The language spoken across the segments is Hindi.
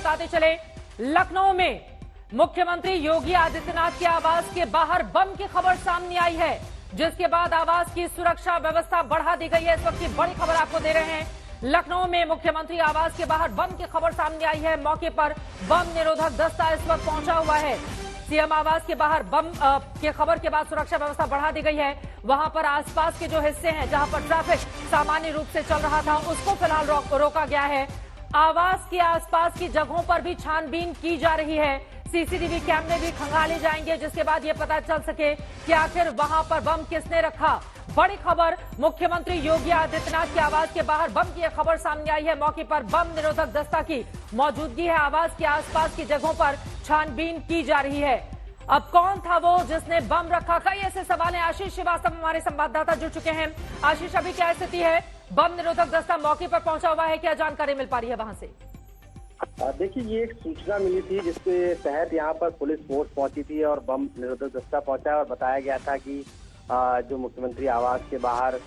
बताते चले, लखनऊ में मुख्यमंत्री योगी आदित्यनाथ के आवास के बाहर बम की खबर सामने आई है, जिसके बाद आवास की सुरक्षा व्यवस्था बढ़ा दी गई है। इस वक्त की बड़ी खबर आपको दे रहे हैं। लखनऊ में मुख्यमंत्री आवास के बाहर बम की खबर सामने आई है। मौके पर बम निरोधक दस्ता इस वक्त पहुंचा हुआ है। सीएम आवास के बाहर बम के खबर के बाद सुरक्षा व्यवस्था बढ़ा दी गई है। वहां पर आसपास के जो हिस्से हैं जहां पर ट्रैफिक सामान्य रूप से चल रहा था, उसको फिलहाल रोका गया है। आवास के आसपास की जगहों पर भी छानबीन की जा रही है। सीसीटीवी कैमरे भी खंगाले जाएंगे, जिसके बाद ये पता चल सके कि आखिर वहां पर बम किसने रखा। बड़ी खबर, मुख्यमंत्री योगी आदित्यनाथ के आवास के बाहर बम की खबर सामने आई है। मौके पर बम निरोधक दस्ता की मौजूदगी है। आवास के आसपास की जगहों पर छानबीन की जा रही है। अब कौन था वो जिसने बम रखा, कई ऐसे सवाल हैं। आशीष श्रीवास्तव हमारे संवाददाता जुड़ चुके हैं। आशीष, अभी क्या स्थिति है? बम निरोधक दस्ता मौके पर पहुंचा हुआ है, क्या जानकारी मिल पा रही है वहां से? देखिए, ये एक सूचना मिली थी जिसके तहत यहाँ पर पुलिस फोर्स पहुंची थी और बम निरोधक दस्ता पहुंचा और बताया गया था कि जो मुख्यमंत्री आवास के बाहर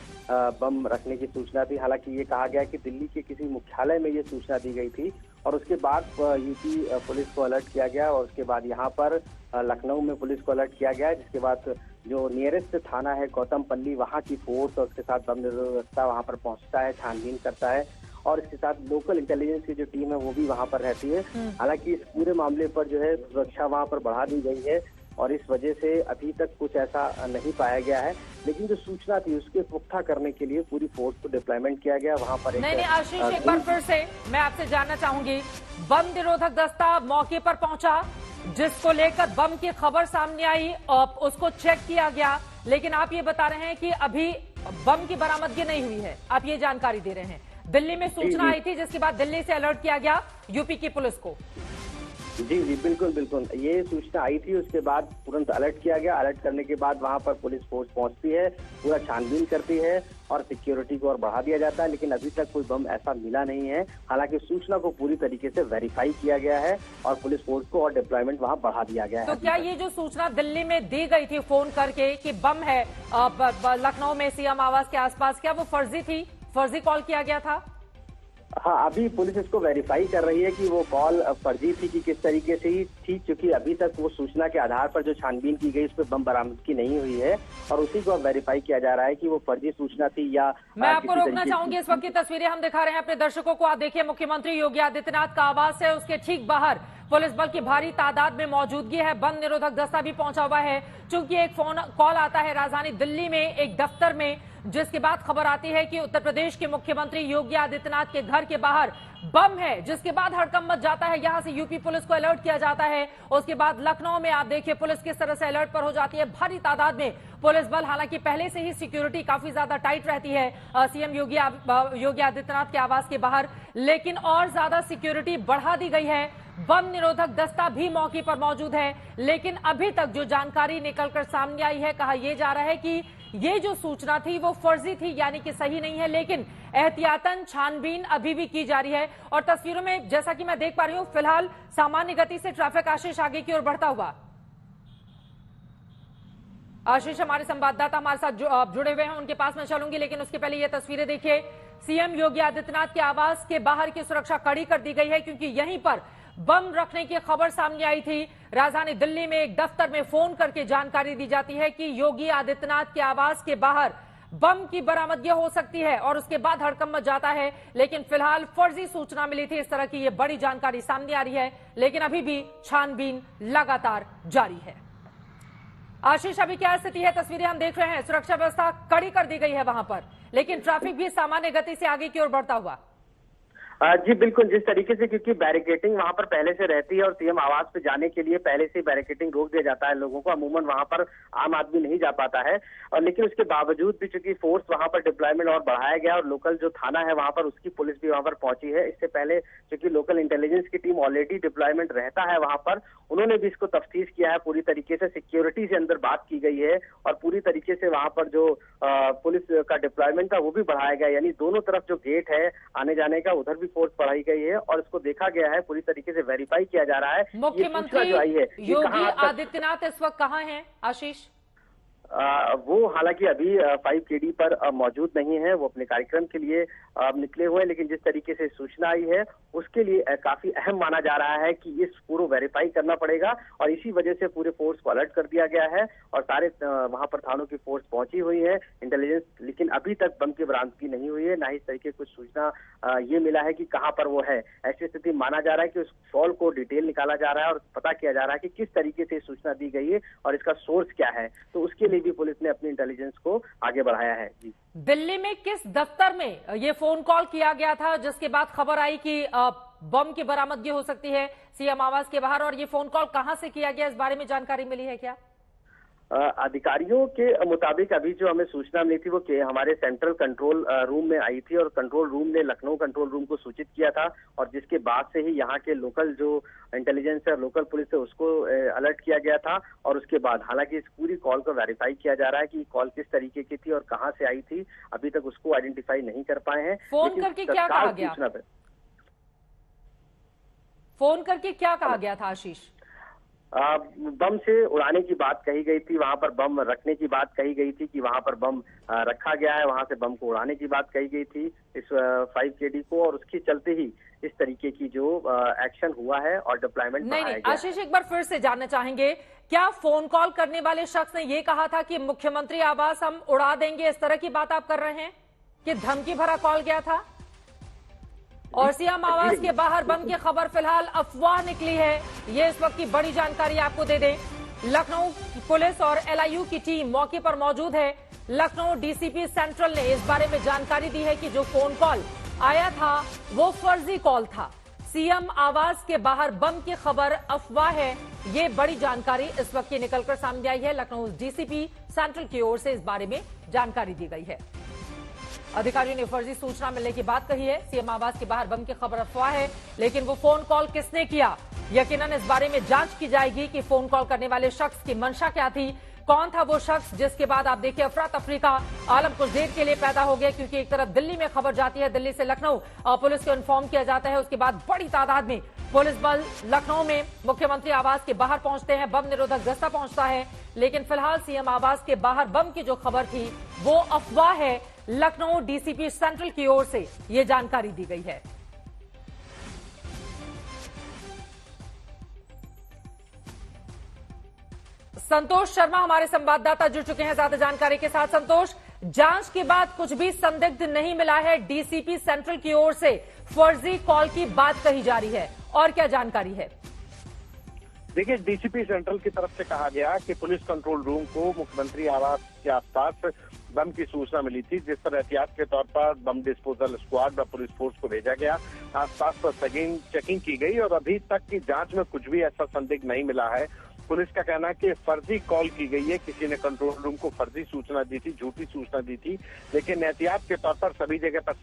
बम रखने की सूचना थी। हालांकि ये कहा गया कि दिल्ली के किसी मुख्यालय में ये सूचना दी गई थी और उसके बाद यूपी पुलिस को अलर्ट किया गया और उसके बाद यहाँ पर लखनऊ में पुलिस को अलर्ट किया गया, जिसके बाद जो नियरेस्ट थाना है गौतमपल्ली, वहाँ की फोर्स और उसके साथ बम निरोधक दस्ता वहाँ पर पहुँचता है, छानबीन करता है और इसके साथ लोकल इंटेलिजेंस की जो टीम है वो भी वहाँ पर रहती है। हालांकि इस पूरे मामले पर जो है सुरक्षा वहाँ पर बढ़ा दी गई है और इस वजह से अभी तक कुछ ऐसा नहीं पाया गया है, लेकिन जो सूचना थी उसके पुख्ता करने के लिए पूरी फोर्स को डिप्लॉयमेंट किया गया वहाँ पर। नहीं, आशीष, एक बार फिर से मैं आपसे जानना चाहूंगी, बम निरोधक दस्ता मौके पर पहुंचा, जिसको लेकर बम की खबर सामने आई और उसको चेक किया गया, लेकिन आप ये बता रहे हैं कि अभी बम की बरामदगी नहीं हुई है। आप ये जानकारी दे रहे हैं। दिल्ली में सूचना आई थी, जिसके बाद दिल्ली से अलर्ट किया गया यूपी की पुलिस को। जी जी, बिल्कुल बिल्कुल, ये सूचना आई थी, उसके बाद तुरंत अलर्ट किया गया। अलर्ट करने के बाद वहां पर पुलिस फोर्स पहुंचती है, पूरा छानबीन करती है और सिक्योरिटी को और बढ़ा दिया जाता है, लेकिन अभी तक कोई बम ऐसा मिला नहीं है। हालांकि सूचना को पूरी तरीके से वेरीफाई किया गया है और पुलिस फोर्स को और डिप्लॉयमेंट वहां बढ़ा दिया गया है। तो क्या ये जो सूचना दिल्ली में दी गई थी फोन करके कि बम है लखनऊ में सीएम आवास के आसपास, क्या वो फर्जी थी, फर्जी कॉल किया गया था? हाँ, अभी पुलिस इसको वेरीफाई कर रही है कि वो कॉल फर्जी थी कि किस तरीके से ही थी, क्योंकि अभी तक वो सूचना के आधार पर जो छानबीन की गई उस पर बम बरामदगी नहीं हुई है और उसी को वेरीफाई किया जा रहा है कि वो फर्जी सूचना थी या। मैं आपको रोकना चाहूंगी, इस वक्त की तस्वीरें हम दिखा रहे हैं अपने दर्शकों को। आप देखिए, मुख्यमंत्री योगी आदित्यनाथ का आवास है, उसके ठीक बाहर पुलिस बल की भारी तादाद में मौजूदगी है। बम निरोधक दस्ता भी पहुंचा हुआ है। चूंकि एक फोन कॉल आता है राजधानी दिल्ली में एक दफ्तर में, जिसके बाद खबर आती है कि उत्तर प्रदेश के मुख्यमंत्री योगी आदित्यनाथ के घर के बाहर बम है, जिसके बाद हड़कंप मच जाता है। यहां से यूपी पुलिस को अलर्ट किया जाता है। उसके बाद लखनऊ में आप देखिए पुलिस किस तरह से अलर्ट पर हो जाती है। भारी तादाद में पुलिस बल, हालांकि पहले से ही सिक्योरिटी काफी ज्यादा टाइट रहती है सीएम योगी आदित्यनाथ के आवास के बाहर, लेकिन और ज्यादा सिक्योरिटी बढ़ा दी गई है। बम निरोधक दस्ता भी मौके पर मौजूद है, लेकिन अभी तक जो जानकारी निकलकर सामने आई है, कहा यह जा रहा है कि ये जो सूचना थी वो फर्जी थी, यानी कि सही नहीं है, लेकिन एहतियातन छानबीन अभी भी की जा रही है। और तस्वीरों में जैसा कि मैं देख पा रही हूं, फिलहाल सामान्य गति से ट्रैफिक आशीष आगे की ओर बढ़ता हुआ। आशीष, हमारे संवाददाता हमारे साथ जुड़े हुए हैं, उनके पास मैं चलूंगी, लेकिन उसके पहले ये तस्वीरें देखिए। सीएम योगी आदित्यनाथ के आवास के बाहर की सुरक्षा कड़ी कर दी गई है, क्योंकि यहीं पर बम रखने की खबर सामने आई थी। राजधानी दिल्ली में एक दफ्तर में फोन करके जानकारी दी जाती है कि योगी आदित्यनाथ के आवास के बाहर बम की बरामदगी हो सकती है और उसके बाद हड़कंप मच जाता है। लेकिन फिलहाल फर्जी सूचना मिली थी, इस तरह की ये बड़ी जानकारी सामने आ रही है, लेकिन अभी भी छानबीन लगातार जारी है। आशीष, अभी क्या स्थिति है? तस्वीरें हम देख रहे हैं, सुरक्षा व्यवस्था कड़ी कर दी गई है वहां पर, लेकिन ट्रैफिक भी सामान्य गति से आगे की ओर बढ़ता हुआ। जी बिल्कुल, जिस तरीके से, क्योंकि बैरिकेटिंग वहां पर पहले से रहती है और सीएम आवास पे जाने के लिए पहले से बैरिकेटिंग रोक दिया जाता है लोगों को, अमूमन वहां पर आम आदमी नहीं जा पाता है। और लेकिन उसके बावजूद भी चूंकि फोर्स वहां पर डिप्लॉयमेंट और बढ़ाया गया और लोकल जो थाना है वहां पर उसकी पुलिस भी वहां पर पहुंची है। इससे पहले चूंकि लोकल इंटेलिजेंस की टीम ऑलरेडी डिप्लॉयमेंट रहता है वहां पर, उन्होंने भी इसको तफ्तीश किया है पूरी तरीके से। सिक्योरिटी से अंदर बात की गई है और पूरी तरीके से वहां पर जो पुलिस का डिप्लॉयमेंट था वो भी बढ़ाया गया, यानी दोनों तरफ जो गेट है आने जाने का उधर भी फोर्स बढ़ाई गई है और इसको देखा गया है, पूरी तरीके से वेरीफाई किया जा रहा है। मुख्यमंत्री जो आई है, योगी आदित्यनाथ इस वक्त कहां हैं आशीष? वो हालांकि अभी 5KD पर मौजूद नहीं है, वो अपने कार्यक्रम के लिए निकले हुए हैं, लेकिन जिस तरीके से सूचना आई है उसके लिए काफी अहम माना जा रहा है कि इस पूरा वेरीफाई करना पड़ेगा और इसी वजह से पूरे फोर्स को अलर्ट कर दिया गया है और सारे वहां पर थानों की फोर्स पहुंची हुई है, इंटेलिजेंस, लेकिन अभी तक बम की बरामदगी नहीं हुई है, ना ही इस तरीके कुछ सूचना ये मिला है कि कहां पर वो है। ऐसी स्थिति माना जा रहा है कि उस कॉल को डिटेल निकाला जा रहा है और पता किया जा रहा है कि किस तरीके से सूचना दी गई है और इसका सोर्स क्या है, तो उसके लिए भी पुलिस ने अपनी इंटेलिजेंस को आगे बढ़ाया है। जी, दिल्ली में किस दफ्तर में ये फोन कॉल किया गया था जिसके बाद खबर आई कि बम की बरामदगी हो सकती है सीएम आवास के बाहर, और ये फोन कॉल कहां से किया गया, इस बारे में जानकारी मिली है क्या? अधिकारियों के मुताबिक अभी जो हमें सूचना मिली थी वो हमारे सेंट्रल कंट्रोल रूम में आई थी और कंट्रोल रूम ने लखनऊ कंट्रोल रूम को सूचित किया था और जिसके बाद से ही यहाँ के लोकल जो इंटेलिजेंस है, लोकल पुलिस है, उसको अलर्ट किया गया था और उसके बाद हालांकि इस पूरी कॉल को वेरीफाई किया जा रहा है कि कॉल किस तरीके की थी और कहाँ से आई थी, अभी तक उसको आइडेंटिफाई नहीं कर पाए हैं। फोन करके क्या कहा गया? फोन करके क्या कहा गया था आशीष? बम से उड़ाने की बात कही गई थी, वहां पर बम रखने की बात कही गई थी कि वहां पर बम रखा गया है, वहां से बम को उड़ाने की बात कही गई थी इस 5KD को, और उसके चलते ही इस तरीके की जो एक्शन हुआ है और डिप्लॉयमेंट नहीं, आशीष एक बार फिर से जानना चाहेंगे, क्या फोन कॉल करने वाले शख्स ने ये कहा था कि मुख्यमंत्री आवास हम उड़ा देंगे, इस तरह की बात आप कर रहे हैं कि धमकी भरा कॉल गया था? और सीएम आवास के बाहर बम की खबर फिलहाल अफवाह निकली है, ये इस वक्त की बड़ी जानकारी आपको दे दें। लखनऊ पुलिस और LIU की टीम मौके पर मौजूद है। लखनऊ DCP सेंट्रल ने इस बारे में जानकारी दी है कि जो फोन कॉल आया था वो फर्जी कॉल था, सीएम आवास के बाहर बम की खबर अफवाह है, ये बड़ी जानकारी इस वक्त की निकलकर सामने आई है। लखनऊ DCP सेंट्रल की ओर से इस बारे में जानकारी दी गई है। अधिकारियों ने फर्जी सूचना मिलने की बात कही है, सीएम आवास के बाहर बम की खबर अफवाह है, लेकिन वो फोन कॉल किसने किया, यकीनन इस बारे में जांच की जाएगी कि फोन कॉल करने वाले शख्स की मंशा क्या थी, कौन था वो शख्स जिसके बाद आप देखिए अफरा तफरी का आलम कुछ देर के लिए पैदा हो गया, क्योंकि एक तरफ दिल्ली में खबर जाती है, दिल्ली से लखनऊ पुलिस को इन्फॉर्म किया जाता है, उसके बाद बड़ी तादाद में पुलिस बल लखनऊ में मुख्यमंत्री आवास के बाहर पहुंचते हैं, बम निरोधक दस्ता पहुंचता है, लेकिन फिलहाल सीएम आवास के बाहर बम की जो खबर थी वो अफवाह है। लखनऊ DCP सेंट्रल की ओर से ये जानकारी दी गई है। संतोष शर्मा हमारे संवाददाता जुड़ चुके हैं ज्यादा जानकारी के साथ। संतोष, जांच के बाद कुछ भी संदिग्ध नहीं मिला है, DCP सेंट्रल की ओर से फर्जी कॉल की बात कही जा रही है, और क्या जानकारी है? देखिए, DCP सेंट्रल की तरफ से कहा गया कि पुलिस कंट्रोल रूम को मुख्यमंत्री आवास के आसपास बम की सूचना मिली थी, जिस पर एहतियात के तौर पर बम डिस्पोजल स्क्वाड व पुलिस फोर्स को भेजा गया, आसपास पर चेकिंग की गई और अभी तक की जांच में कुछ भी ऐसा संदिग्ध नहीं मिला है। पुलिस का कहना है कि फर्जी कॉल की गई है, किसी ने कंट्रोल रूम को फर्जी सूचना दी थी, झूठी सूचना दी थी, लेकिन एहतियात के तौर पर सभी जगह पर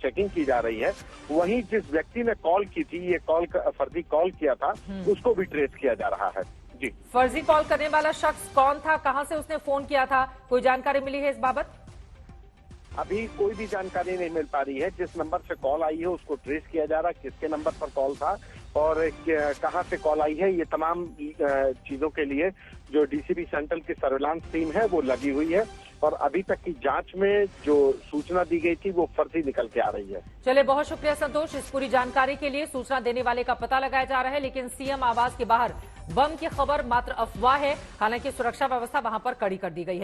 चेकिंग की जा रही है। वहीं जिस व्यक्ति ने कॉल की थी, ये फर्जी कॉल किया था, उसको भी ट्रेस किया जा रहा है। जी, फर्जी कॉल करने वाला शख्स कौन था, कहां से उसने फोन किया था, कोई जानकारी मिली है इस बाबत? अभी कोई भी जानकारी नहीं मिल पा रही है। जिस नंबर से कॉल आई है उसको ट्रेस किया जा रहा है, किसके नंबर पर कॉल था और कहां से कॉल आई है, ये तमाम चीजों के लिए जो DCP सेंट्रल की सर्विलांस टीम है वो लगी हुई है और अभी तक की जांच में जो सूचना दी गई थी वो फर्जी निकल के आ रही है। चलिए, बहुत शुक्रिया संतोष इस पूरी जानकारी के लिए। सूचना देने वाले का पता लगाया जा रहा है, लेकिन सीएम आवास के बाहर बम की खबर मात्र अफवाह है, हालांकि सुरक्षा व्यवस्था वहां पर कड़ी कर दी गई है।